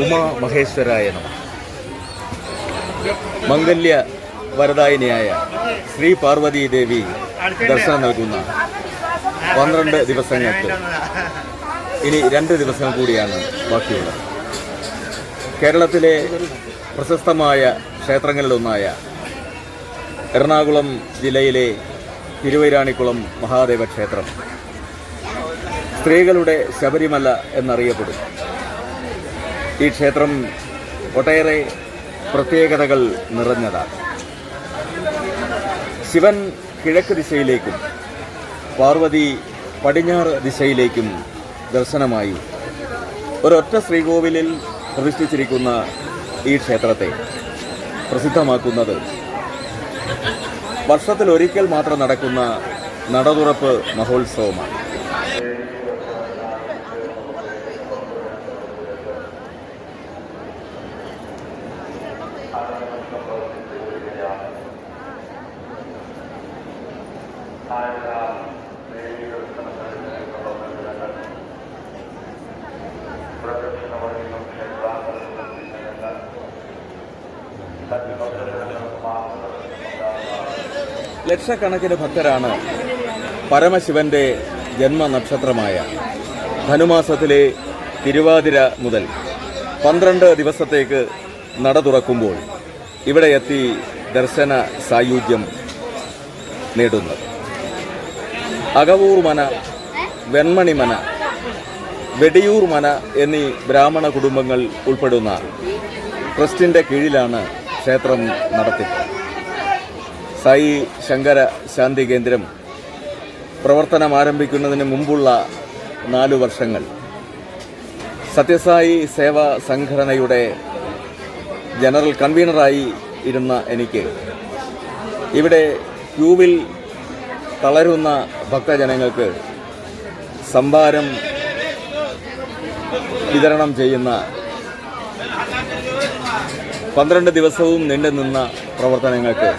ഉമാ മഹേശ്വരായ നമഃ. മംഗല്യ വരദായിനിയായ ശ്രീ പാർവതി ദേവി ദർശനം നൽകുന്ന 12 ദിവസങ്ങൾക്ക് ഇനി 2 ദിവസം കൂടിയാണ് ബാക്കിയുള്ളത്. കേരളത്തിലെ പ്രശസ്തമായ ക്ഷേത്രങ്ങളിലൊന്നായ എറണാകുളം ജില്ലയിലെ തിരുവൈരാണിക്കുളം മഹാദേവ ക്ഷേത്രം സ്ത്രീകളുടെ ശബരിമല എന്നറിയപ്പെടും. ഈ ക്ഷേത്രം ഒട്ടേറെ പ്രത്യേകതകൾ നിറഞ്ഞതാണ്. ശിവൻ കിഴക്ക് ദിശയിലേക്കും പാർവതി പടിഞ്ഞാറ് ദിശയിലേക്കും ദർശനമായി ഒരൊറ്റ ശ്രീകോവിലിൽ പ്രതിഷ്ഠിച്ചിരിക്കുന്ന ഈ ക്ഷേത്രത്തെ പ്രസിദ്ധമാക്കുന്നത് വർഷത്തിലൊരിക്കൽ മാത്രം നടക്കുന്ന നടതുറപ്പ് മഹോത്സവമാണ്. ലക്ഷക്കണക്കിന് ഭക്തരാണ് പരമശിവന്റെ ജന്മനക്ഷത്രമായ ധനുമാസത്തിലെ തിരുവാതിര മുതൽ 12 ദിവസത്തേക്ക് നട തുറക്കുമ്പോൾ ഇവിടെ എത്തി ദർശന സായുജ്യം നേടുന്നത്. അകവൂർ മന, വെൺമണിമന, വെടിയൂർ മന എന്നീ ബ്രാഹ്മണ കുടുംബങ്ങൾ ഉൾപ്പെടുന്ന ട്രസ്റ്റിന്റെ കീഴിലാണ് ക്ഷേത്രം നടത്തിപ്പ്. സായി ശങ്കര ശാന്തി കേന്ദ്രം പ്രവർത്തനം ആരംഭിക്കുന്നതിന് മുമ്പുള്ള 4 വർഷങ്ങൾ സത്യസായി സേവാ സംഘടനയുടെ ജനറൽ കൺവീനറായി ഇരുന്ന എനിക്ക് ഇവിടെ ക്യൂവിൽ തളരുന്ന ഭക്തജനങ്ങൾക്ക് സംഭാരം വിതരണം ചെയ്യുന്ന 12 ദിവസവും നീണ്ടുനിന്ന പ്രവർത്തനങ്ങൾക്ക്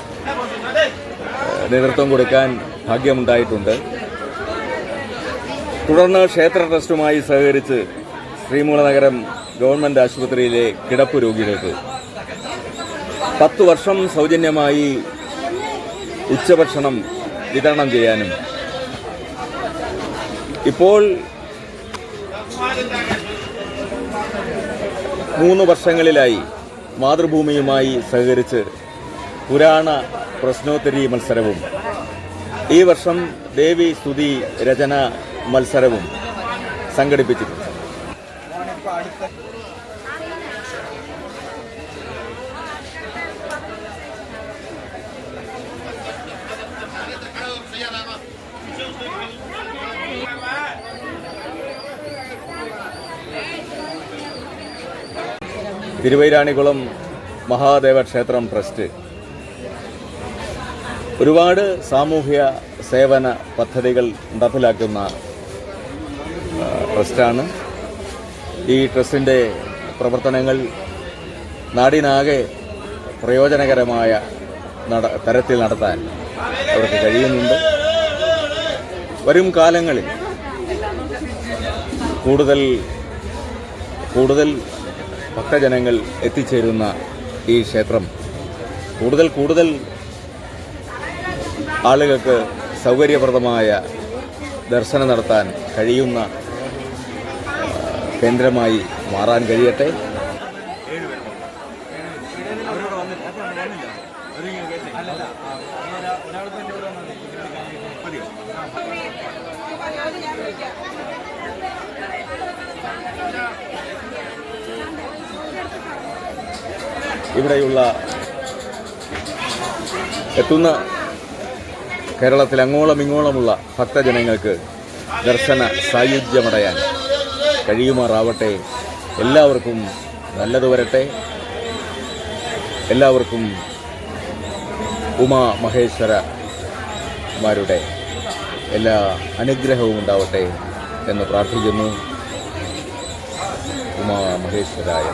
നേതൃത്വം കൊടുക്കാൻ ഭാഗ്യമുണ്ടായിട്ടുണ്ട്. തുടർന്ന് ക്ഷേത്ര ട്രസ്റ്റുമായി സഹകരിച്ച് ശ്രീമൂലനഗരം ഗവൺമെൻറ് ആശുപത്രിയിലെ കിടപ്പ് രോഗികൾക്ക് 10 വർഷം സൗജന്യമായി ഉച്ചഭക്ഷണം വിതരണം ചെയ്യാനും ഇപ്പോൾ 3 വർഷങ്ങളിലായി മാതൃഭൂമിയുമായി സഹകരിച്ച് പുരാണ പ്രശ്നോത്തരി മത്സരവും ഈ വർഷം ദേവി സ്തുതി രചന മത്സരവും സംഘടിപ്പിച്ചിട്ടുണ്ട്. തിരുവൈരാണിക്കുളം മഹാദേവ ക്ഷേത്രം ട്രസ്റ്റ് ഒരുപാട് സാമൂഹ്യ സേവന പദ്ധതികൾ നടപ്പിലാക്കുന്ന ട്രസ്റ്റാണ്. ഈ ട്രസ്റ്റിൻ്റെ പ്രവർത്തനങ്ങൾ നാടിനാകെ പ്രയോജനകരമായ തരത്തിൽ നടത്താൻ അവർക്ക് കഴിയുന്നുണ്ട്. വരും കാലങ്ങളിൽ കൂടുതൽ ഭക്തജനങ്ങൾ എത്തിച്ചേരുന്ന ഈ ക്ഷേത്രം കൂടുതൽ ആളുകൾക്ക് സൗകര്യപ്രദമായ ദർശനം നടത്താൻ കഴിയുന്ന കേന്ദ്രമായി മാറാൻ കഴിയട്ടെ. ഇവിടെയുള്ള എത്തുന്ന കേരളത്തിൽ അങ്ങോളം ഇങ്ങോളമുള്ള ഭക്തജനങ്ങൾക്ക് ദർശന സായുജ്യമടയാൻ കഴിയുമാറാവട്ടെ. എല്ലാവർക്കും നല്ലത് വരട്ടെ. എല്ലാവർക്കും ഉമാ മഹേശ്വരന്മാരുടെ എല്ലാ അനുഗ്രഹവും ഉണ്ടാവട്ടെ എന്ന് പ്രാർത്ഥിക്കുന്നു. ഉമാ മഹേശ്വരായ